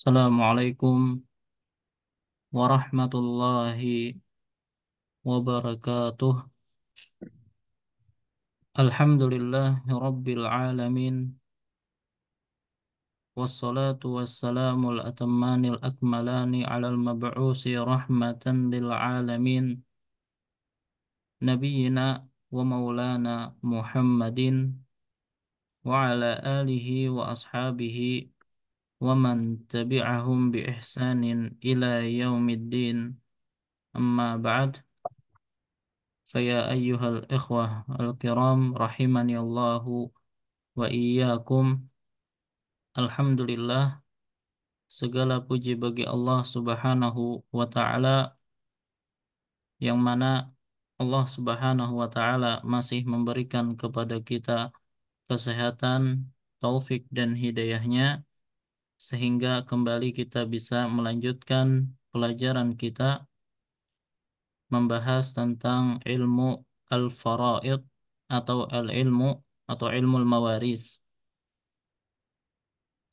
Assalamualaikum warahmatullahi wabarakatuh. Alhamdulillahi rabbil alamin. Wassalatu wassalamul atammanil akmalani alal mab'usi rahmatan lil alamin. Nabiyyina wa maulana Muhammadin wa ala alihi wa ashabihi wa man tabi'ahum bi ihsanin ila yaumiddin. Amma ba'd. Faya ayyuhal ikhwah al-kiram rahimani Allahu wa iyyakum. Alhamdulillah, segala puji bagi Allah Subhanahu wa taala, yang mana Allah Subhanahu wa taala masih memberikan kepada kita kesehatan, taufik dan hidayahnya sehingga kembali kita bisa melanjutkan pelajaran kita membahas tentang ilmu al-faraid atau al-ilmu atau ilmu mawaris,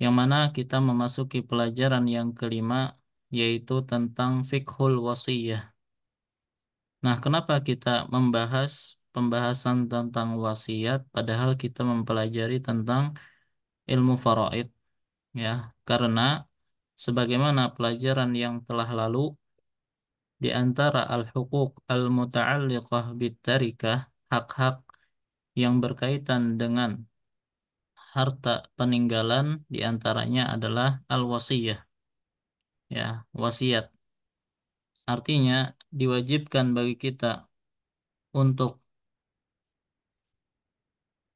yang mana kita memasuki pelajaran yang kelima, yaitu tentang fiqhul wasiyah. Nah, kenapa kita membahas pembahasan tentang wasiat padahal kita mempelajari tentang ilmu faraid? Ya, karena sebagaimana pelajaran yang telah lalu, di antara al-huquq al-muta'alliqah bit-tarikah, hak-hak yang berkaitan dengan harta peninggalan, di antaranya adalah al-wasiyah, ya, wasiat. Artinya diwajibkan bagi kita untuk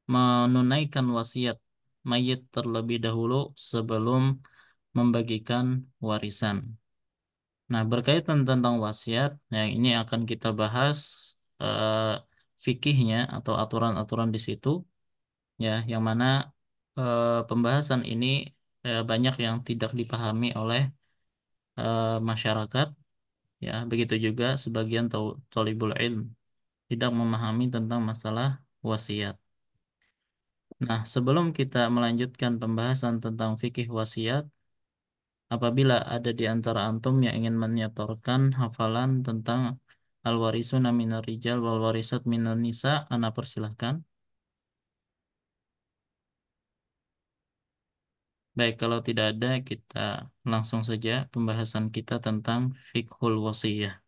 menunaikan wasiat mayit terlebih dahulu sebelum membagikan warisan. Nah, berkaitan tentang wasiat, ya ini akan kita bahas eh, fikihnya atau aturan-aturan di situ, ya, yang mana pembahasan ini banyak yang tidak dipahami oleh masyarakat, ya, begitu juga sebagian thalibul ilm tidak memahami tentang masalah wasiat. Nah, sebelum kita melanjutkan pembahasan tentang fikih wasiat, apabila ada di antara antum yang ingin menyetorkan hafalan tentang al-warisuna minar rijal wal warisat minan nisa, ana persilahkan. Baik, kalau tidak ada, kita langsung saja pembahasan kita tentang fiqhul wasiyah.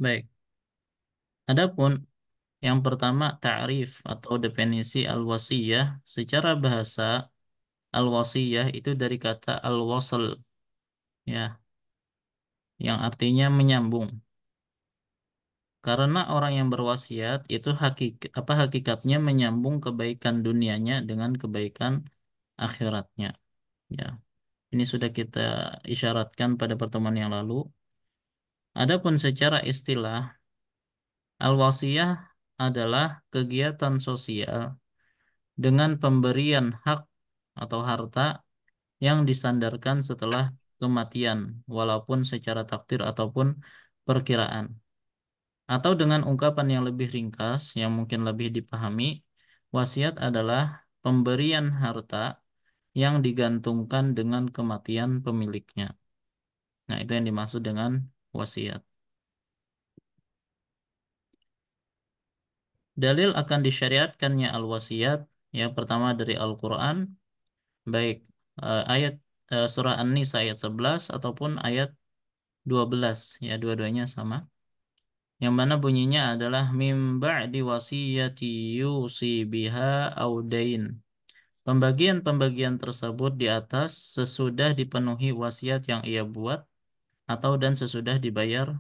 Baik, adapun yang pertama, ta'rif atau definisi al-wasiyah. Secara bahasa, al-wasiyah itu dari kata al-wasl, ya, yang artinya menyambung. Karena orang yang berwasiat itu hakikatnya menyambung kebaikan dunianya dengan kebaikan akhiratnya. Ya, ini sudah kita isyaratkan pada pertemuan yang lalu. Adapun secara istilah, al-wasiyah adalah kegiatan sosial dengan pemberian hak atau harta yang disandarkan setelah kematian, walaupun secara takdir ataupun perkiraan. Atau dengan ungkapan yang lebih ringkas, yang mungkin lebih dipahami, wasiat adalah pemberian harta yang digantungkan dengan kematian pemiliknya. Nah, itu yang dimaksud dengan wasiat. Dalil akan disyariatkannya al-wasiat, ya, pertama dari Al-Quran, baik ayat surah An-Nisa ayat 11 ataupun ayat 12, ya, dua-duanya sama. Yang mana bunyinya adalah mim ba'di wasiyati yusi biha audain. Pembagian-pembagian tersebut di atas sesudah dipenuhi wasiat yang ia buat atau dan sesudah dibayar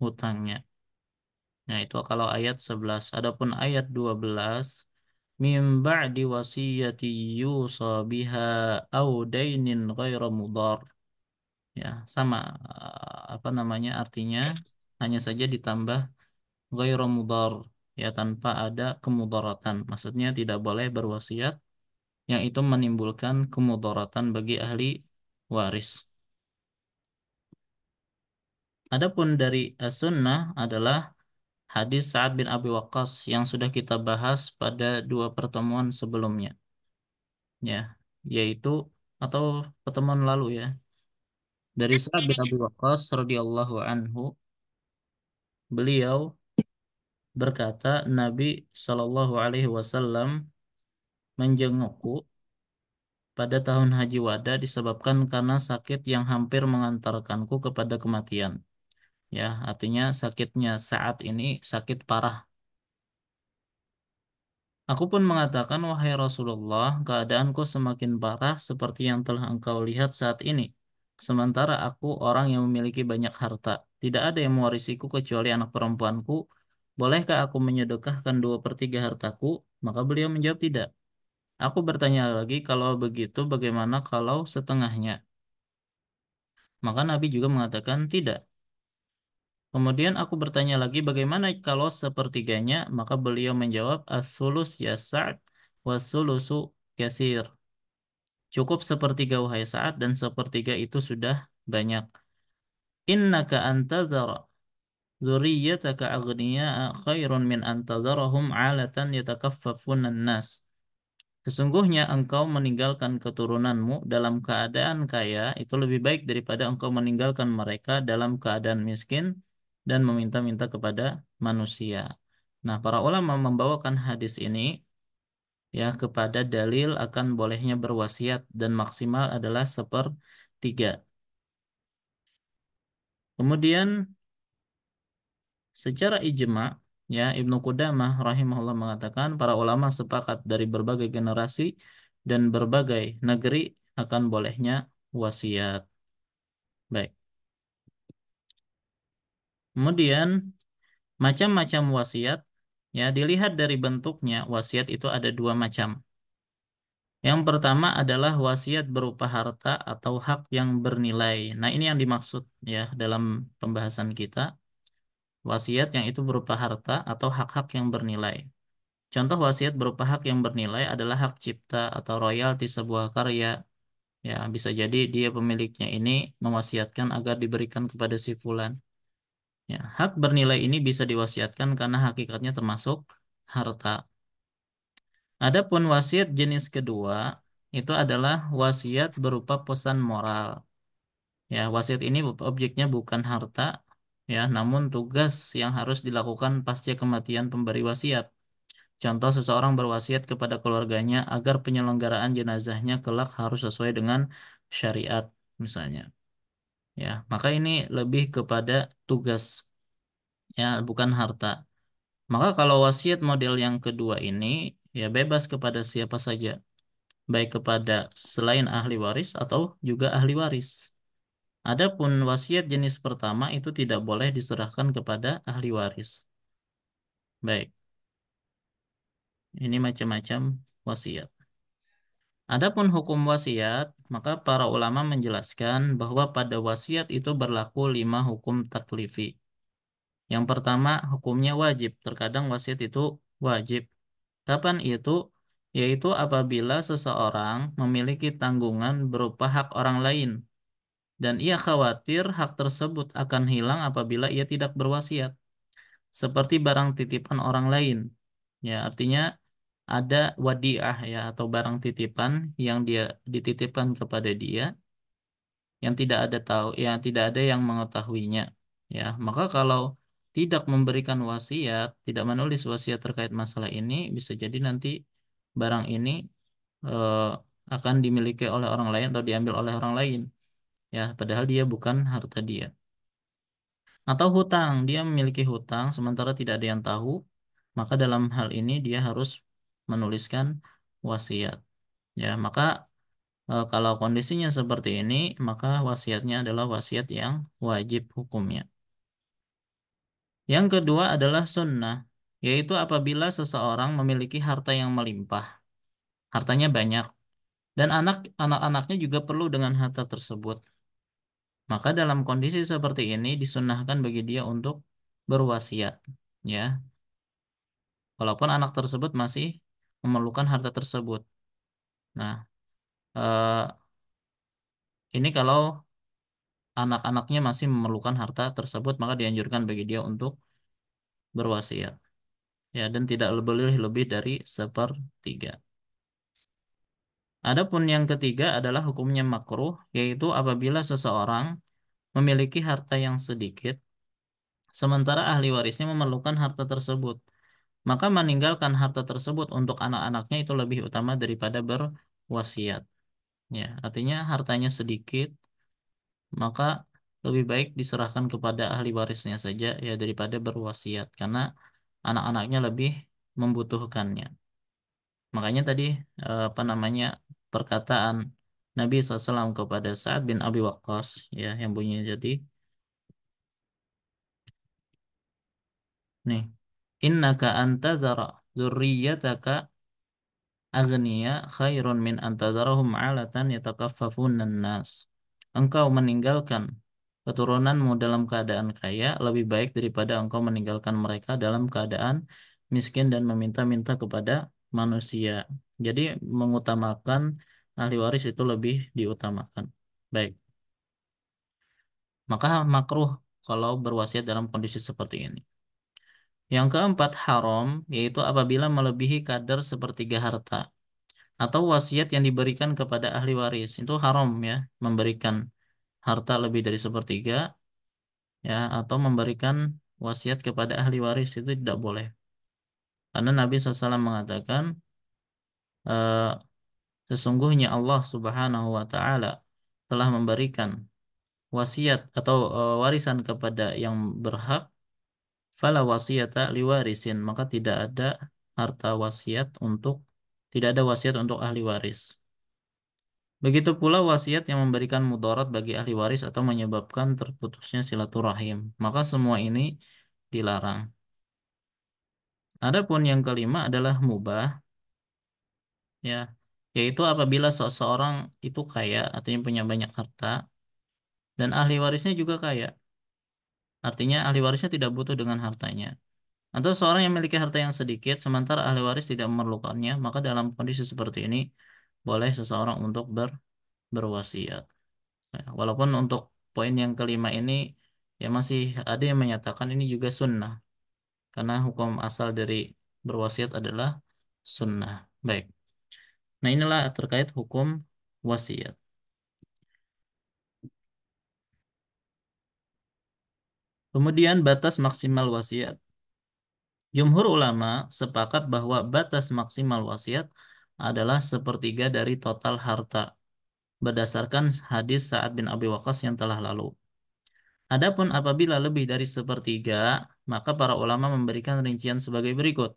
hutangnya. Nah, itu kalau ayat 11. Adapun ayat 12, mim ba'di wasiyati yusa biha audainin ghaira mudar. Ya, sama apa namanya artinya, hanya saja ditambah ghairu mudhar, ya, tanpa ada kemudaratan. Maksudnya tidak boleh berwasiat yang itu menimbulkan kemudaratan bagi ahli waris. Adapun dari as-sunnah adalah hadis Sa'ad bin Abi Waqqas yang sudah kita bahas pada dua pertemuan sebelumnya, ya, yaitu atau pertemuan lalu ya, dari Sa'ad bin Abi Waqqas radhiyallahu anhu, beliau berkata Nabi Shallallahu alaihi wasallam menjengukku pada tahun Haji Wada disebabkan karena sakit yang hampir mengantarkanku kepada kematian. Ya, artinya sakitnya saat ini sakit parah. Aku pun mengatakan, wahai Rasulullah, keadaanku semakin parah seperti yang telah engkau lihat saat ini. Sementara aku orang yang memiliki banyak harta. Tidak ada yang mewarisiku kecuali anak perempuanku. Bolehkah aku menyedekahkan 2/3 hartaku? Maka beliau menjawab tidak. Aku bertanya lagi, kalau begitu bagaimana kalau setengahnya? Maka Nabi juga mengatakan tidak. Kemudian aku bertanya lagi bagaimana kalau sepertiganya? Maka beliau menjawab as-sulus ya Sa'ad was-sulusu katsir. Cukup sepertiga wahai Sa'ad dan sepertiga itu sudah banyak. Innaka antadzara dzurriyyataka aghniya'a khairun min antadzarahum 'alatan yatakaffafunan nas. Sesungguhnya engkau meninggalkan keturunanmu dalam keadaan kaya itu lebih baik daripada engkau meninggalkan mereka dalam keadaan miskin dan meminta-minta kepada manusia. Nah, para ulama membawakan hadis ini ya kepada dalil akan bolehnya berwasiat dan maksimal adalah sepertiga. Kemudian secara ijma ya Ibnu Qudamah rahimahullah mengatakan para ulama sepakat dari berbagai generasi dan berbagai negeri akan bolehnya wasiat. Baik. Kemudian macam-macam wasiat ya dilihat dari bentuknya wasiat itu ada dua macam. Yang pertama adalah wasiat berupa harta atau hak yang bernilai. Nah, ini yang dimaksud ya dalam pembahasan kita, wasiat yang itu berupa harta atau hak-hak yang bernilai. Contoh wasiat berupa hak yang bernilai adalah hak cipta atau royalti sebuah karya. Ya, bisa jadi dia pemiliknya ini mewasiatkan agar diberikan kepada si fulan. Ya, hak bernilai ini bisa diwasiatkan karena hakikatnya termasuk harta. Adapun wasiat jenis kedua itu adalah wasiat berupa pesan moral. Ya, wasiat ini objeknya bukan harta, ya, namun tugas yang harus dilakukan pasca kematian pemberi wasiat. Contoh seseorang berwasiat kepada keluarganya agar penyelenggaraan jenazahnya kelak harus sesuai dengan syariat, misalnya. Ya, maka ini lebih kepada tugas, ya, bukan harta. Maka kalau wasiat model yang kedua ini, ya bebas kepada siapa saja, baik kepada selain ahli waris atau juga ahli waris. Adapun wasiat jenis pertama itu tidak boleh diserahkan kepada ahli waris. Baik, ini macam-macam wasiat. Adapun hukum wasiat, maka para ulama menjelaskan bahwa pada wasiat itu berlaku 5 hukum taklifi. Yang pertama, hukumnya wajib. Terkadang wasiat itu wajib. Kapan itu? Yaitu apabila seseorang memiliki tanggungan berupa hak orang lain dan ia khawatir hak tersebut akan hilang apabila ia tidak berwasiat, seperti barang titipan orang lain. Ya, artinya ada wadiah ya atau barang titipan yang dia dititipkan kepada dia yang tidak ada tahu yang tidak ada yang mengetahuinya. Ya, maka kalau tidak memberikan wasiat, tidak menulis wasiat terkait masalah ini, bisa jadi nanti barang ini eh, akan dimiliki oleh orang lain atau diambil oleh orang lain. Ya, padahal dia bukan harta dia. Atau hutang, dia memiliki hutang sementara tidak ada yang tahu, maka dalam hal ini dia harus menuliskan wasiat. Ya, maka kalau kondisinya seperti ini, maka wasiatnya adalah wasiat yang wajib hukumnya. Yang kedua adalah sunnah, yaitu apabila seseorang memiliki harta yang melimpah, hartanya banyak, dan anak-anaknya juga perlu dengan harta tersebut. Maka dalam kondisi seperti ini disunnahkan bagi dia untuk berwasiat, ya. Walaupun anak tersebut masih memerlukan harta tersebut. Nah, eh, ini kalau anak-anaknya masih memerlukan harta tersebut, maka dianjurkan bagi dia untuk berwasiat. Ya, dan tidak boleh lebih dari sepertiga. Adapun yang ketiga adalah hukumnya makruh, yaitu apabila seseorang memiliki harta yang sedikit, sementara ahli warisnya memerlukan harta tersebut, maka meninggalkan harta tersebut untuk anak-anaknya itu lebih utama daripada berwasiat. Ya, artinya hartanya sedikit, maka lebih baik diserahkan kepada ahli warisnya saja ya daripada berwasiat, karena anak-anaknya lebih membutuhkannya. Makanya tadi apa namanya perkataan Nabi SAW kepada Sa'ad bin Abi Waqqas ya yang bunyinya jadi nih, innaka antazara dzurriyyataka aghniya khairun min antadzarahum 'alatan yatakaffafunan nas. Engkau meninggalkan keturunanmu dalam keadaan kaya lebih baik daripada engkau meninggalkan mereka dalam keadaan miskin dan meminta-minta kepada manusia. Jadi mengutamakan ahli waris itu lebih diutamakan. Baik, maka makruh kalau berwasiat dalam kondisi seperti ini. Yang keempat haram, yaitu apabila melebihi kadar sepertiga harta atau wasiat yang diberikan kepada ahli waris. Itu haram ya, memberikan harta lebih dari sepertiga ya atau memberikan wasiat kepada ahli waris itu tidak boleh. Karena Nabi SAW mengatakan eh, sesungguhnya Allah Subhanahu wa taala telah memberikan wasiat atau warisan kepada yang berhak, fala wasiyata liwarisin, maka tidak ada wasiat untuk ahli waris. Begitu pula wasiat yang memberikan mudarat bagi ahli waris atau menyebabkan terputusnya silaturahim, maka semua ini dilarang. Adapun yang kelima adalah mubah, ya, yaitu apabila seseorang itu kaya, artinya punya banyak harta, dan ahli warisnya juga kaya, artinya ahli warisnya tidak butuh dengan hartanya. Atau seorang yang memiliki harta yang sedikit, sementara ahli waris tidak memerlukannya, maka dalam kondisi seperti ini boleh seseorang untuk berwasiat. Ya, walaupun untuk poin yang kelima ini ya masih ada yang menyatakan ini juga sunnah karena hukum asal dari berwasiat adalah sunnah. Baik. Nah, inilah terkait hukum wasiat. Kemudian batas maksimal wasiat. Jumhur ulama sepakat bahwa batas maksimal wasiat adalah sepertiga dari total harta berdasarkan hadis Sa'ad bin Abi Waqqas yang telah lalu. Adapun apabila lebih dari sepertiga, maka para ulama memberikan rincian sebagai berikut.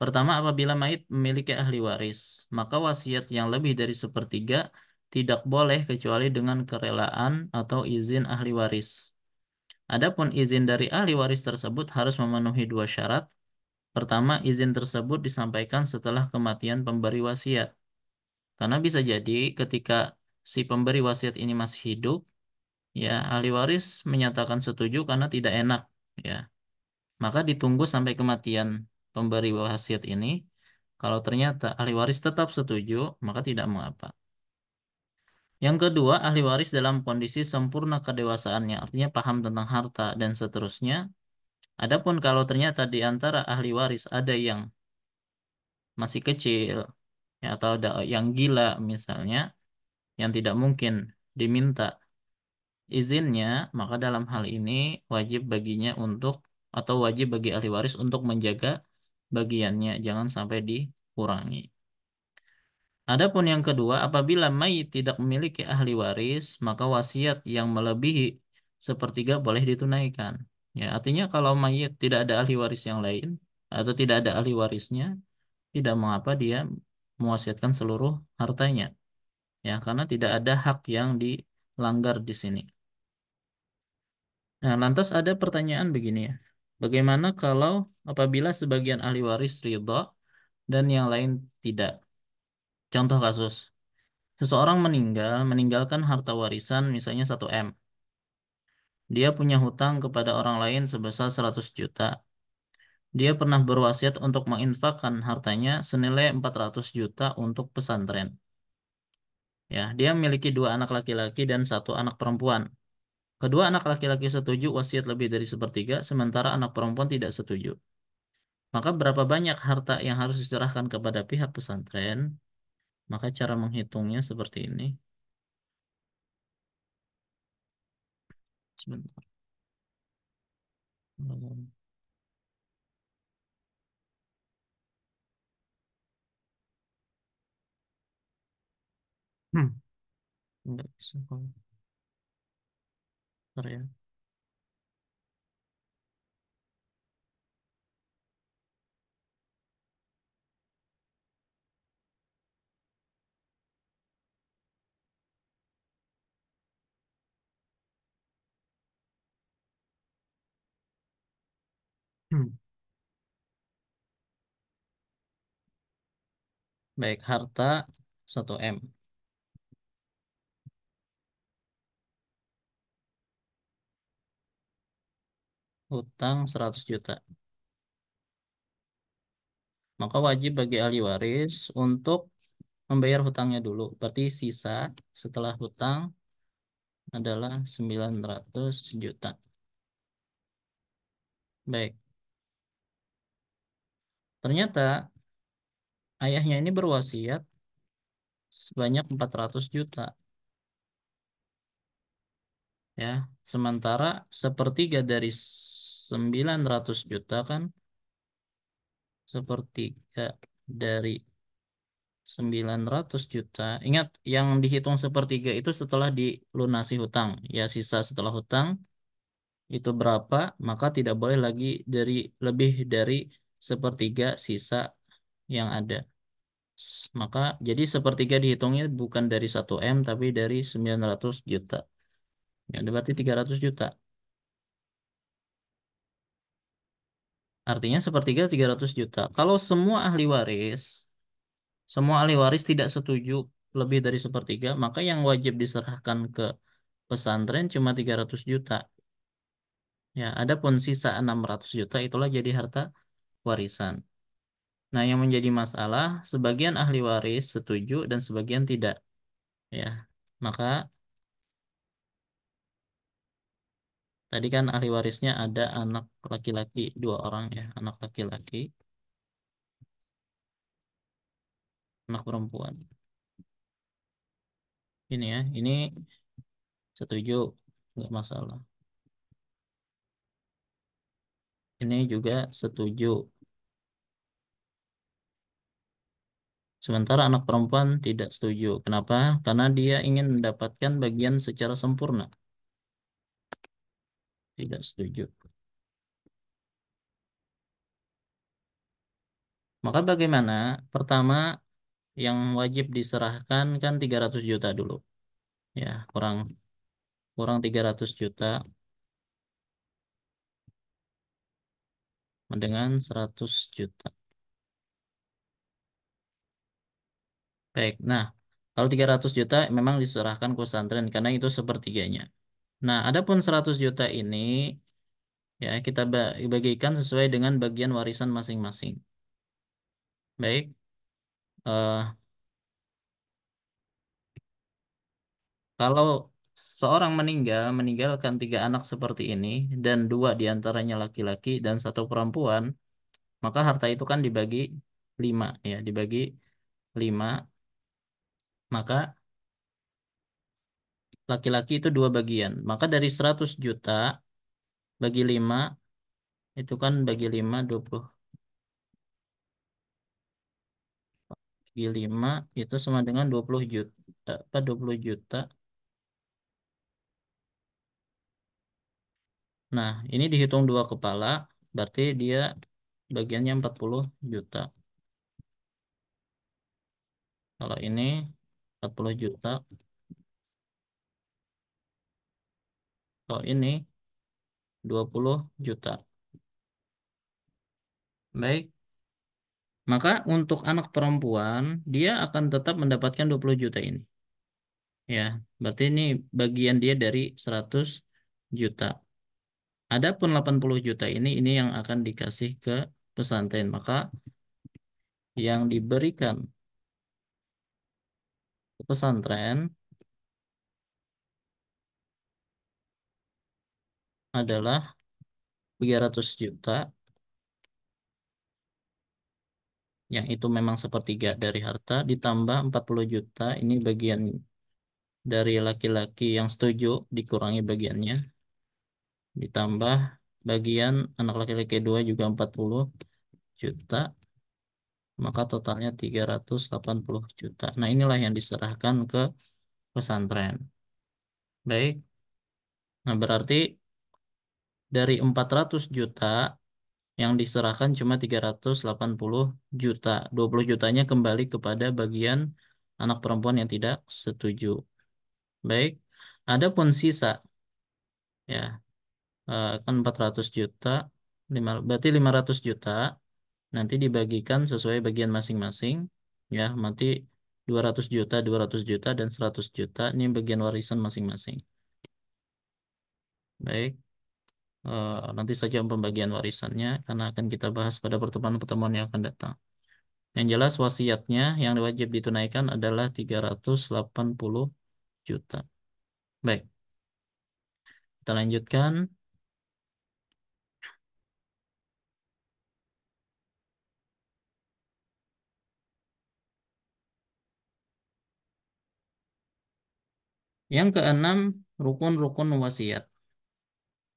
Pertama, apabila mayit memiliki ahli waris, maka wasiat yang lebih dari sepertiga tidak boleh kecuali dengan kerelaan atau izin ahli waris. Adapun izin dari ahli waris tersebut harus memenuhi dua syarat. Pertama, izin tersebut disampaikan setelah kematian pemberi wasiat. Karena bisa jadi ketika si pemberi wasiat ini masih hidup, ya ahli waris menyatakan setuju karena tidak enak, ya. Maka ditunggu sampai kematian pemberi wasiat ini. Kalau ternyata ahli waris tetap setuju, maka tidak mengapa. Yang kedua, ahli waris dalam kondisi sempurna kedewasaannya, artinya paham tentang harta dan seterusnya. Adapun kalau ternyata di antara ahli waris ada yang masih kecil, ya, atau ada yang gila misalnya, yang tidak mungkin diminta izinnya, maka dalam hal ini wajib baginya untuk atau wajib bagi ahli waris untuk menjaga bagiannya, jangan sampai dikurangi. Adapun yang kedua, apabila mayit tidak memiliki ahli waris, maka wasiat yang melebihi sepertiga boleh ditunaikan. Ya, artinya kalau mayit tidak ada ahli waris yang lain atau tidak ada ahli warisnya, tidak mengapa dia mewasiatkan seluruh hartanya. Ya, karena tidak ada hak yang dilanggar di sini. Nah, lantas ada pertanyaan begini ya. Bagaimana kalau apabila sebagian ahli waris ridha dan yang lain tidak? Contoh kasus, seseorang meninggalkan harta warisan misalnya 1 M. Dia punya hutang kepada orang lain sebesar 100 juta. Dia pernah berwasiat untuk menginfakkan hartanya senilai 400 juta untuk pesantren. Ya, dia memiliki 2 anak laki-laki dan 1 anak perempuan. Kedua anak laki-laki setuju wasiat lebih dari sepertiga, sementara anak perempuan tidak setuju. Maka berapa banyak harta yang harus diserahkan kepada pihak pesantren? Maka cara menghitungnya seperti ini. Sebentar. Hmm. Enggak bisa. Bentar ya. Hmm. Baik, harta 1 M, hutang 100 juta. Maka wajib bagi ahli waris untuk membayar hutangnya dulu. Berarti sisa setelah hutang adalah 900 juta. Baik, ternyata ayahnya ini berwasiat sebanyak 400 juta. Ya, sementara sepertiga dari 900 juta kan, sepertiga dari 900 juta. Ingat, yang dihitung sepertiga itu setelah dilunasi hutang. Ya, sisa setelah hutang itu berapa, maka tidak boleh lagi lebih dari sepertiga sisa yang ada. Maka jadi sepertiga dihitungnya bukan dari 1 M tapi dari 900 juta. Ya, berarti 300 juta. Artinya sepertiga 300 juta. Kalau semua ahli waris tidak setuju lebih dari sepertiga, maka yang wajib diserahkan ke pesantren cuma 300 juta. Ya, adapun sisa 600 juta itulah jadi harta warisan. Nah, yang menjadi masalah, sebagian ahli waris setuju dan sebagian tidak. Ya, maka tadi kan ahli warisnya ada anak laki-laki 2 orang ya, anak laki-laki, anak perempuan. Ini ya, ini setuju, nggak masalah. Ini juga setuju. Sementara anak perempuan tidak setuju. Kenapa? Karena dia ingin mendapatkan bagian secara sempurna. Tidak setuju. Maka bagaimana? Pertama, yang wajib diserahkan kan 300 juta dulu. Ya, kurang kurang 300 juta dengan 100 juta. Baik, nah kalau 300 juta memang diserahkan ke pesantren karena itu sepertiganya. Nah, adapun 100 juta ini ya kita bagikan sesuai dengan bagian warisan masing-masing. Baik, eh, kalau seorang meninggalkan 3 anak seperti ini dan 2 diantaranya laki-laki dan 1 perempuan, maka harta itu kan dibagi 5 ya, dibagi 5, maka laki-laki itu 2 bagian. Maka dari 100 juta bagi 5 itu kan bagi 5 20 bagi 5 itu sama dengan 20 juta, apa 20 juta. Nah, ini dihitung 2 kepala, berarti dia bagiannya 40 juta. Kalau ini 40 juta, kalau ini 20 juta. Baik, maka untuk anak perempuan, dia akan tetap mendapatkan 20 juta ini. Ya, berarti ini bagian dia dari 100 juta. Adapun 80 juta ini yang akan dikasih ke pesantren. Maka yang diberikan ke pesantren adalah 300 juta, yang itu memang sepertiga dari harta, ditambah 40 juta, ini bagian dari laki-laki yang setuju, dikurangi bagiannya, ditambah bagian anak laki-laki dua juga 40 juta, maka totalnya 380 juta. Nah, inilah yang diserahkan ke pesantren. Baik, nah berarti dari 400 juta yang diserahkan cuma 380 juta. 20 jutanya kembali kepada bagian anak perempuan yang tidak setuju. Baik, adapun sisa ya kan 400 juta, berarti 500 juta nanti dibagikan sesuai bagian masing-masing ya, nanti 200 juta, 200 juta dan 100 juta ini bagian warisan masing-masing. Baik, nanti saja pembagian warisannya karena akan kita bahas pada pertemuan-pertemuan yang akan datang. Yang jelas wasiatnya yang wajib ditunaikan adalah 380 juta. Baik, kita lanjutkan. Yang keenam, rukun-rukun wasiat.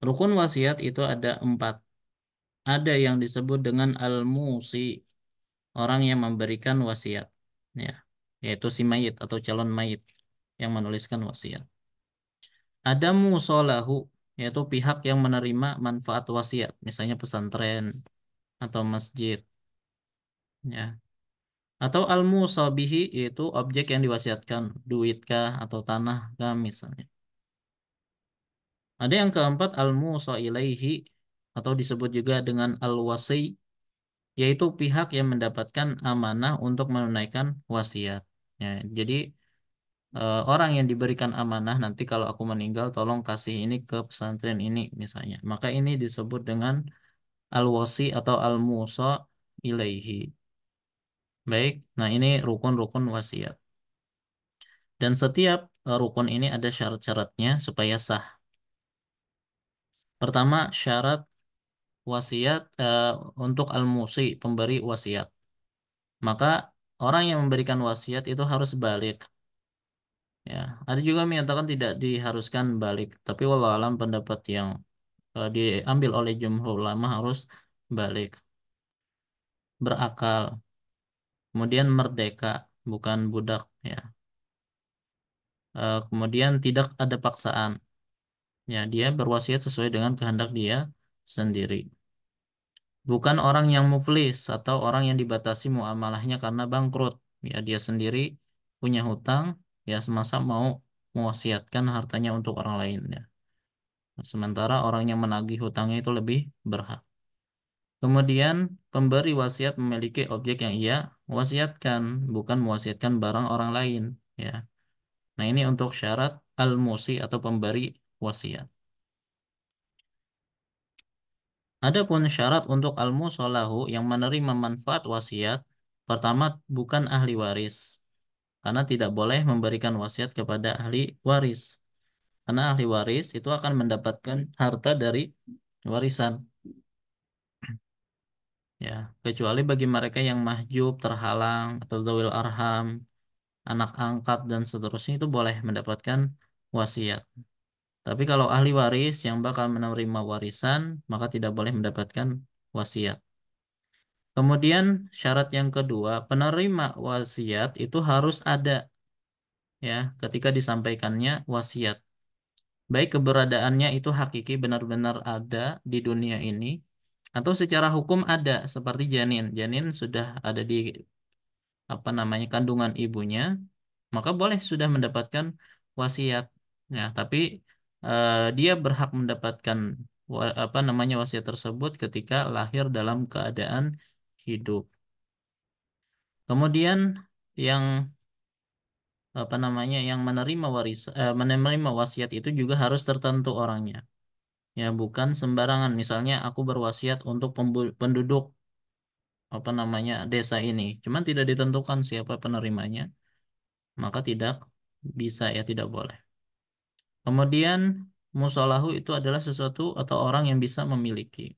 Rukun wasiat itu ada 4. Ada yang disebut dengan al-musi, orang yang memberikan wasiat, ya, yaitu si mayit atau calon mayit yang menuliskan wasiat. Ada musolahu, yaitu pihak yang menerima manfaat wasiat, misalnya pesantren atau masjid, ya. Atau al-musabihi, yaitu objek yang diwasiatkan, duit kah atau tanah kah misalnya. Ada yang keempat al-musa ilaihi, atau disebut juga dengan al-wasi, yaitu pihak yang mendapatkan amanah untuk menunaikan wasiat. Ya, jadi orang yang diberikan amanah nanti kalau aku meninggal tolong kasih ini ke pesantren ini misalnya. Maka ini disebut dengan al-wasi atau al-musa ilaihi. Baik, nah ini rukun-rukun wasiat. Dan setiap rukun ini ada syarat-syaratnya supaya sah. Pertama, syarat wasiat untuk al-musi, pemberi wasiat. Maka orang yang memberikan wasiat itu harus balik. Ya, ada juga yang menyatakan tidak diharuskan balik, tapi wallahu alam pendapat yang diambil oleh jumhur ulama harus balik, berakal, kemudian merdeka, bukan budak. Ya, kemudian tidak ada paksaan. Ya, dia berwasiat sesuai dengan kehendak dia sendiri. Bukan orang yang muflis atau orang yang dibatasi muamalahnya karena bangkrut. Ya, dia sendiri punya hutang, ya semasa mau mewasiatkan hartanya untuk orang lain. Ya. Sementara orang yang menagih hutangnya itu lebih berhak. Kemudian pemberi wasiat memiliki objek yang ia wasiatkan, bukan mewasiatkan barang orang lain. Ya. Nah, ini untuk syarat al-musi atau pemberi wasiat. Adapun syarat untuk al-musolahu yang menerima manfaat wasiat, pertama bukan ahli waris, karena tidak boleh memberikan wasiat kepada ahli waris. Karena ahli waris itu akan mendapatkan harta dari warisan. Ya, kecuali bagi mereka yang mahjub, terhalang, atau zawil arham, anak angkat, dan seterusnya itu boleh mendapatkan wasiat. Tapi kalau ahli waris yang bakal menerima warisan, maka tidak boleh mendapatkan wasiat. Kemudian syarat yang kedua, penerima wasiat itu harus ada ya ketika disampaikannya wasiat. Baik keberadaannya itu hakiki benar-benar ada di dunia ini atau secara hukum ada seperti janin. Janin sudah ada di apa namanya kandungan ibunya, maka boleh sudah mendapatkan wasiat. Ya, tapi dia berhak mendapatkan apa namanya wasiat tersebut ketika lahir dalam keadaan hidup. Kemudian yang apa namanya yang menerima wasiat itu juga harus tertentu orangnya. Ya, bukan sembarangan. Misalnya aku berwasiat untuk penduduk apa namanya desa ini, cuman tidak ditentukan siapa penerimanya, maka tidak bisa ya tidak boleh. Kemudian musalahu itu adalah sesuatu atau orang yang bisa memiliki.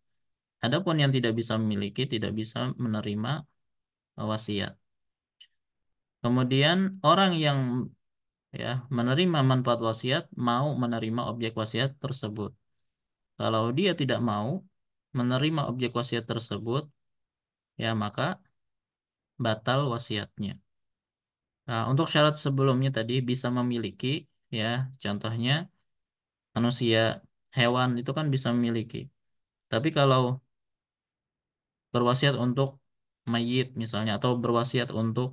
Adapun yang tidak bisa memiliki tidak bisa menerima wasiat. Kemudian orang yang ya menerima manfaat wasiat mau menerima objek wasiat tersebut. Kalau dia tidak mau menerima objek wasiat tersebut, ya maka batal wasiatnya. Nah, untuk syarat sebelumnya tadi bisa memiliki, ya contohnya manusia, hewan itu kan bisa memiliki. Tapi kalau berwasiat untuk mayit misalnya atau berwasiat untuk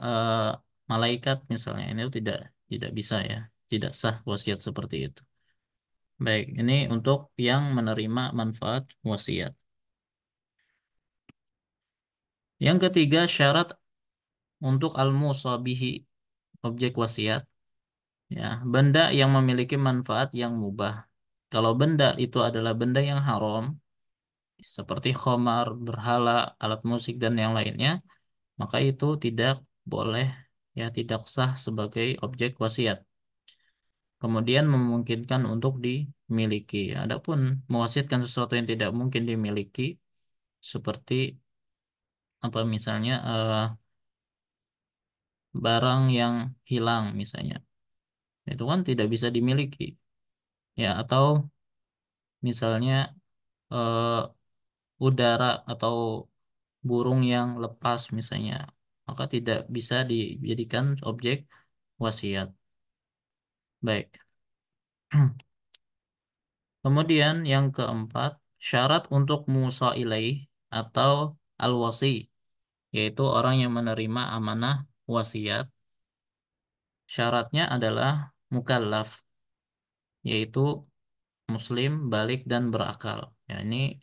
eh, malaikat misalnya, ini tidak bisa ya, tidak sah wasiat seperti itu. Baik, ini untuk yang menerima manfaat wasiat. Yang ketiga, syarat untuk al-musabihi, objek wasiat, ya, benda yang memiliki manfaat yang mubah. Kalau benda itu adalah benda yang haram, seperti khamar, berhala, alat musik dan yang lainnya, maka itu tidak boleh, ya, tidak sah sebagai objek wasiat. Kemudian memungkinkan untuk dimiliki. Adapun mewasiatkan sesuatu yang tidak mungkin dimiliki, seperti apa misalnya barang yang hilang misalnya, itu kan tidak bisa dimiliki, ya, atau misalnya eh, udara atau burung yang lepas misalnya, maka tidak bisa dijadikan objek wasiat. Baik. Kemudian yang keempat, syarat untuk musa ilaih atau al-wasi, yaitu orang yang menerima amanah wasiat. Syaratnya adalah mukallaf, yaitu muslim, balik dan berakal. Ya, ini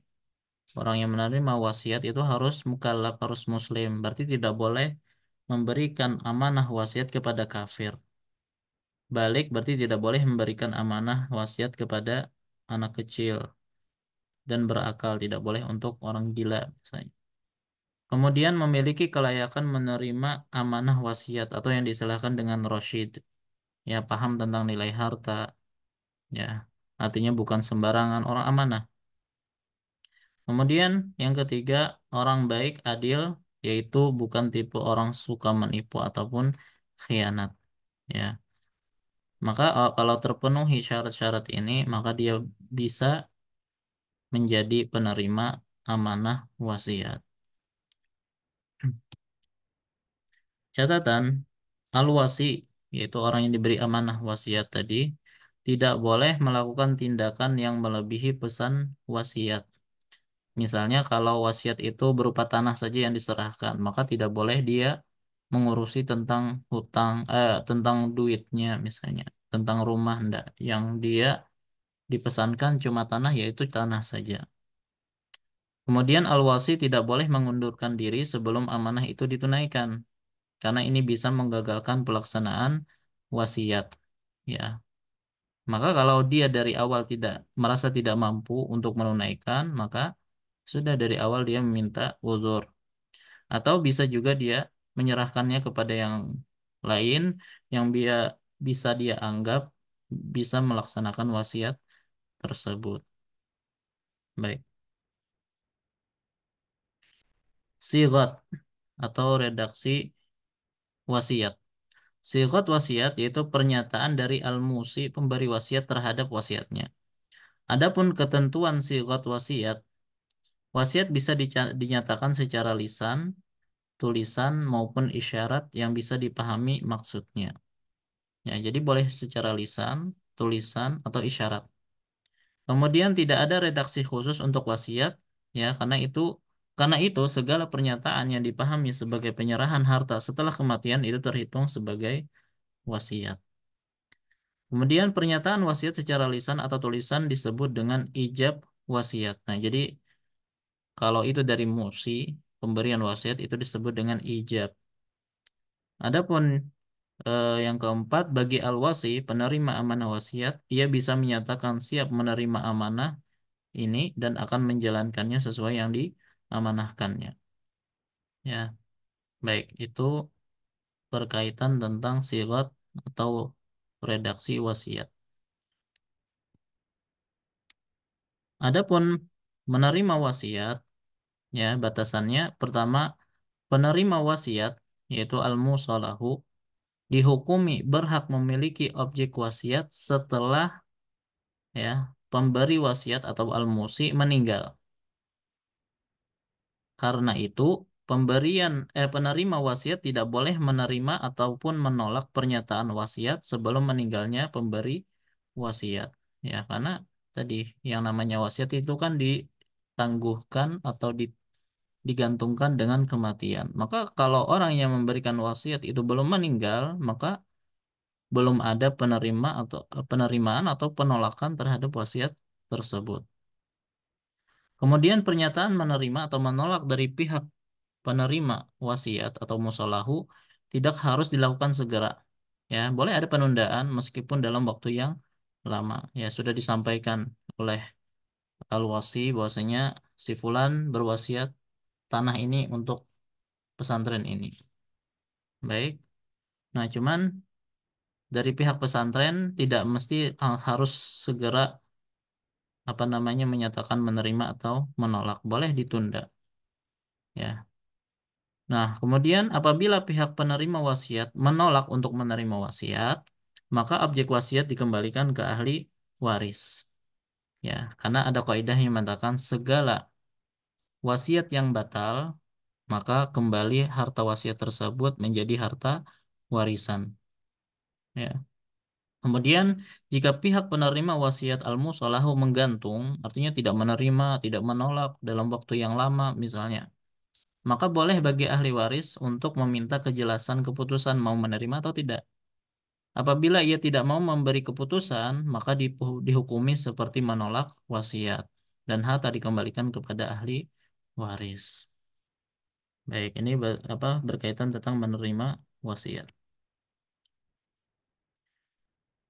orang yang menerima wasiat itu harus mukallaf, harus muslim. Berarti tidak boleh memberikan amanah wasiat kepada kafir. Balik berarti tidak boleh memberikan amanah wasiat kepada anak kecil, dan berakal tidak boleh untuk orang gila misalnya. Kemudian memiliki kelayakan menerima amanah wasiat atau yang diistilahkan dengan rosyid, ya, paham tentang nilai harta, ya, artinya bukan sembarangan orang amanah. Kemudian yang ketiga, orang baik adil, yaitu bukan tipe orang suka menipu ataupun khianat, ya. Maka kalau terpenuhi syarat-syarat ini, maka dia bisa menjadi penerima amanah wasiat. Catatan, al-wasi, yaitu orang yang diberi amanah wasiat tadi, tidak boleh melakukan tindakan yang melebihi pesan wasiat. Misalnya kalau wasiat itu berupa tanah saja yang diserahkan, maka tidak boleh dia mengurusi tentang hutang, tentang duitnya misalnya, tentang rumah ndak. Yang dia dipesankan cuma tanah, yaitu tanah saja. Kemudian al-wasi tidak boleh mengundurkan diri sebelum amanah itu ditunaikan, karena ini bisa menggagalkan pelaksanaan wasiat. Ya, maka kalau dia dari awal tidak merasa tidak mampu untuk menunaikan, maka sudah dari awal dia meminta uzur. Atau bisa juga dia menyerahkannya kepada yang lain yang dia bisa dia anggap bisa melaksanakan wasiat tersebut. Baik. Sigat atau redaksi wasiat. Sigat wasiat yaitu pernyataan dari al-musi, pemberi wasiat, terhadap wasiatnya. Adapun ketentuan sigat wasiat, wasiat bisa dinyatakan secara lisan, tulisan maupun isyarat yang bisa dipahami maksudnya. Ya, jadi boleh secara lisan, tulisan atau isyarat. Kemudian tidak ada redaksi khusus untuk wasiat, ya, karena itu segala pernyataan yang dipahami sebagai penyerahan harta setelah kematian itu terhitung sebagai wasiat. Kemudian pernyataan wasiat secara lisan atau tulisan disebut dengan ijab wasiat. Nah, jadi kalau itu dari musi, pemberian wasiat itu disebut dengan ijab. Adapun yang keempat, bagi al-wasi, penerima amanah wasiat, ia bisa menyatakan siap menerima amanah ini dan akan menjalankannya sesuai yang diamanahkannya. Ya, baik, itu berkaitan tentang sirat atau redaksi wasiat. Adapun menerima wasiat, ya batasannya pertama, penerima wasiat yaitu al-musalahu dihukumi berhak memiliki objek wasiat setelah ya pemberi wasiat atau al-musi meninggal. Karena itu, penerima wasiat tidak boleh menerima ataupun menolak pernyataan wasiat sebelum meninggalnya pemberi wasiat. Ya, karena tadi yang namanya wasiat itu kan ditangguhkan atau digantungkan dengan kematian. Maka kalau orang yang memberikan wasiat itu belum meninggal, maka belum ada penerimaan atau penolakan terhadap wasiat tersebut. Kemudian pernyataan menerima atau menolak dari pihak penerima wasiat atau musalahu tidak harus dilakukan segera. Ya, boleh ada penundaan meskipun dalam waktu yang lama. Ya, sudah disampaikan oleh al-wasi bahwasanya si fulan berwasiat tanah ini untuk pesantren ini. Baik. Nah, cuman dari pihak pesantren tidak mesti harus segera menyatakan menerima atau menolak. Boleh ditunda. Ya. Nah, kemudian apabila pihak penerima wasiat menolak untuk menerima wasiat, maka objek wasiat dikembalikan ke ahli waris. Ya, karena ada kaidah yang mengatakan segala wasiat yang batal, maka kembali harta wasiat tersebut menjadi harta warisan. Ya. Kemudian, jika pihak penerima wasiat al-musalahu menggantung, artinya tidak menerima, tidak menolak dalam waktu yang lama misalnya, maka boleh bagi ahli waris untuk meminta kejelasan keputusan mau menerima atau tidak. Apabila ia tidak mau memberi keputusan, maka dihukumi seperti menolak wasiat dan harta dikembalikan kepada ahli waris. Baik, ini berkaitan tentang menerima wasiat.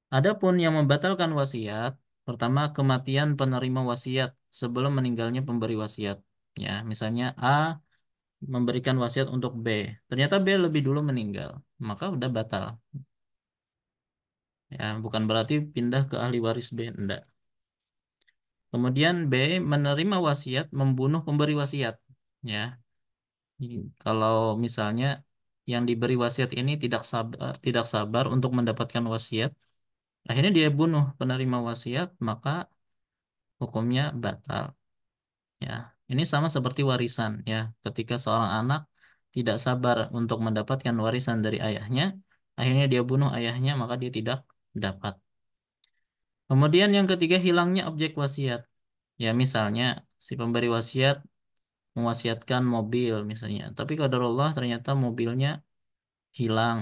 Adapun yang membatalkan wasiat, pertama kematian penerima wasiat sebelum meninggalnya pemberi wasiat. Ya, misalnya A memberikan wasiat untuk B, ternyata B lebih dulu meninggal, maka udah batal. Ya, bukan berarti pindah ke ahli waris B, enggak. Kemudian B menerima wasiat membunuh pemberi wasiat. Ya, kalau misalnya yang diberi wasiat ini tidak sabar untuk mendapatkan wasiat, akhirnya dia bunuh penerima wasiat, maka hukumnya batal. Ya, ini sama seperti warisan. Ya, ketika seorang anak tidak sabar untuk mendapatkan warisan dari ayahnya, akhirnya dia bunuh ayahnya, maka dia tidak dapat. Kemudian yang ketiga hilangnya objek wasiat. Ya, misalnya si pemberi wasiat mewasiatkan mobil misalnya, tapi qadarullah ternyata mobilnya hilang.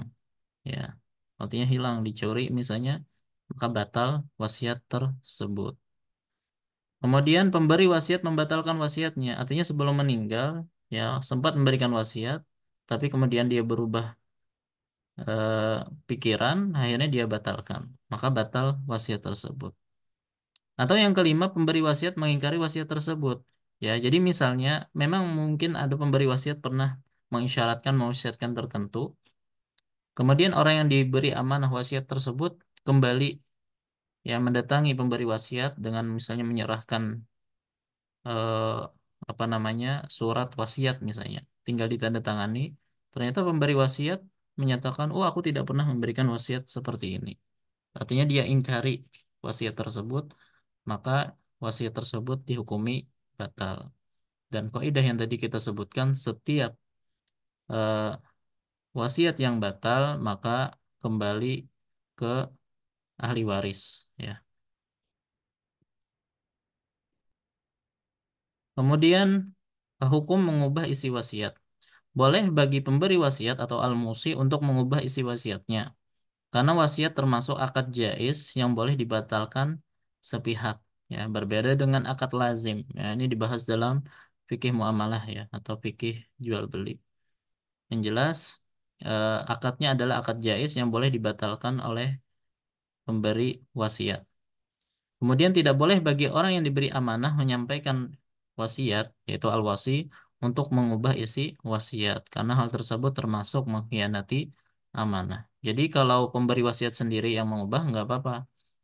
Ya, artinya hilang, dicuri misalnya, maka batal wasiat tersebut. Kemudian pemberi wasiat membatalkan wasiatnya, artinya sebelum meninggal ya sempat memberikan wasiat, tapi kemudian dia berubah pikiran, akhirnya dia batalkan, maka batal wasiat tersebut. Atau yang kelima, pemberi wasiat mengingkari wasiat tersebut. Ya, jadi misalnya memang mungkin ada pemberi wasiat pernah mengisyaratkan mewasiatkan tertentu, kemudian orang yang diberi amanah wasiat tersebut kembali ya mendatangi pemberi wasiat dengan misalnya menyerahkan eh, surat wasiat misalnya, tinggal ditandatangani. Ternyata pemberi wasiat menyatakan, oh aku tidak pernah memberikan wasiat seperti ini. Artinya dia ingkari wasiat tersebut, maka wasiat tersebut dihukumi batal. Dan kaidah yang tadi kita sebutkan, setiap eh, wasiat yang batal maka kembali ke ahli waris. Ya. Kemudian hukum mengubah isi wasiat. Boleh bagi pemberi wasiat atau al-musi untuk mengubah isi wasiatnya. Karena wasiat termasuk akad jais yang boleh dibatalkan sepihak. Ya, berbeda dengan akad lazim. Ya, ini dibahas dalam fikih muamalah ya atau fikih jual beli. Yang jelas akadnya adalah akad jais yang boleh dibatalkan oleh pemberi wasiat. Kemudian tidak boleh bagi orang yang diberi amanah menyampaikan wasiat, yaitu al-wasi, untuk mengubah isi wasiat. Karena hal tersebut termasuk mengkhianati amanah. Jadi kalau pemberi wasiat sendiri yang mengubah, nggak apa-apa.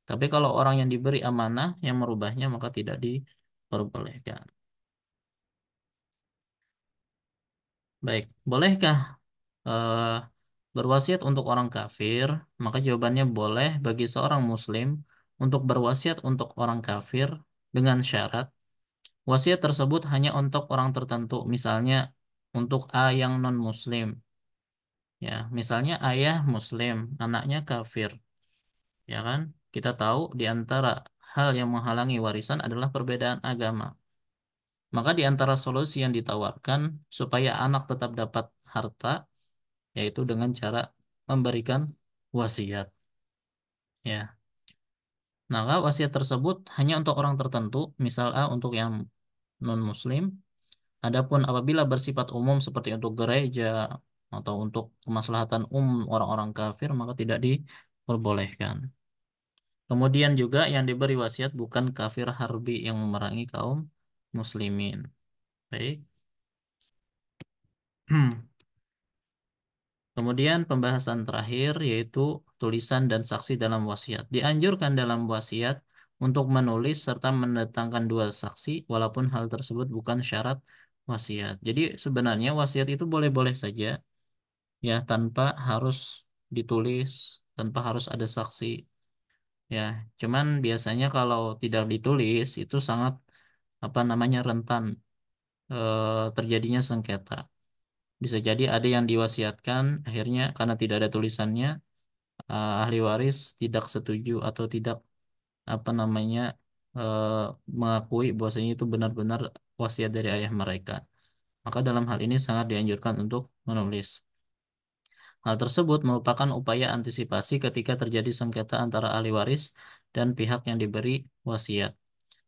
Tapi kalau orang yang diberi amanah yang merubahnya, maka tidak diperbolehkan. Baik, bolehkah eh, berwasiat untuk orang kafir? Maka jawabannya boleh bagi seorang muslim untuk berwasiat untuk orang kafir dengan syarat wasiat tersebut hanya untuk orang tertentu, misalnya untuk A yang non-muslim. Ya, misalnya ayah muslim, anaknya kafir, ya kan? Kita tahu di antara hal yang menghalangi warisan adalah perbedaan agama. Maka di antara solusi yang ditawarkan supaya anak tetap dapat harta, yaitu dengan cara memberikan wasiat. Ya, maka wasiat tersebut hanya untuk orang tertentu, misal A untuk yang non-muslim. Adapun apabila bersifat umum seperti untuk gereja atau untuk kemaslahatan umum orang-orang kafir, maka tidak diperbolehkan. Kemudian juga yang diberi wasiat bukan kafir harbi yang memerangi kaum muslimin. Baik. Kemudian pembahasan terakhir yaitu tulisan dan saksi dalam wasiat. Dianjurkan dalam wasiat untuk menulis serta mendatangkan dua saksi walaupun hal tersebut bukan syarat wasiat. Jadi sebenarnya wasiat itu boleh-boleh saja ya tanpa harus ditulis, tanpa harus ada saksi ya. Cuman biasanya kalau tidak ditulis itu sangat apa namanya rentan terjadinya sengketa. Bisa jadi ada yang diwasiatkan akhirnya karena tidak ada tulisannya ahli waris tidak setuju atau tidak apa namanya eh, mengakui bahwasanya itu benar-benar wasiat dari ayah mereka. Maka dalam hal ini sangat dianjurkan untuk menulis. Hal tersebut merupakan upaya antisipasi ketika terjadi sengketa antara ahli waris dan pihak yang diberi wasiat.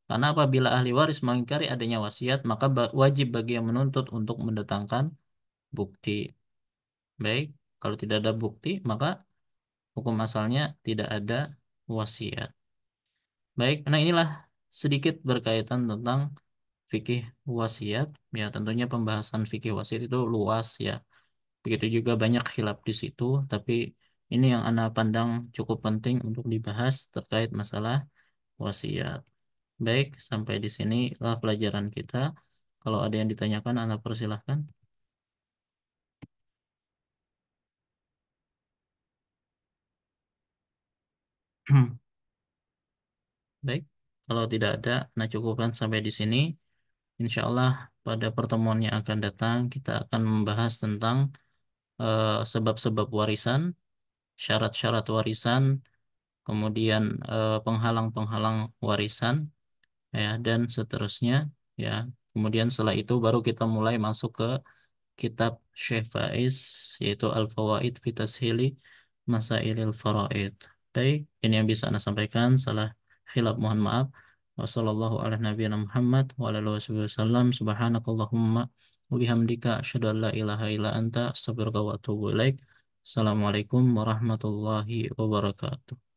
Karena apabila ahli waris mengingkari adanya wasiat, maka wajib bagi yang menuntut untuk mendatangkan bukti. Baik, kalau tidak ada bukti, maka hukum asalnya tidak ada wasiat. Baik, nah inilah sedikit berkaitan tentang fikih wasiat. Ya, tentunya pembahasan fikih wasiat itu luas ya. Begitu juga banyak khilaf di situ, tapi ini yang Ana pandang cukup penting untuk dibahas terkait masalah wasiat. Baik, sampai di sini lah pelajaran kita. Kalau ada yang ditanyakan, Ana persilahkan. Baik, kalau tidak ada, Ana cukupkan sampai di sini. Insya Allah pada pertemuan yang akan datang kita akan membahas tentang sebab-sebab warisan, syarat-syarat warisan, kemudian penghalang-penghalang warisan, ya, dan seterusnya. Ya, kemudian setelah itu baru kita mulai masuk ke kitab Syekh Faiz yaitu Al-Fawaid fi Tashili Masailil Faraid. Baik, ini yang bisa Anda sampaikan. Salah khilaf mohon maaf. Wassallallahu ala nabiyina Muhammad wa ala alihi wasallam. Subhanakallahumma wa bihamdika asyhadu an la ilaha illa anta astaghfiruka wa atubu ilaik. Assalamualaikum warahmatullahi wabarakatuh.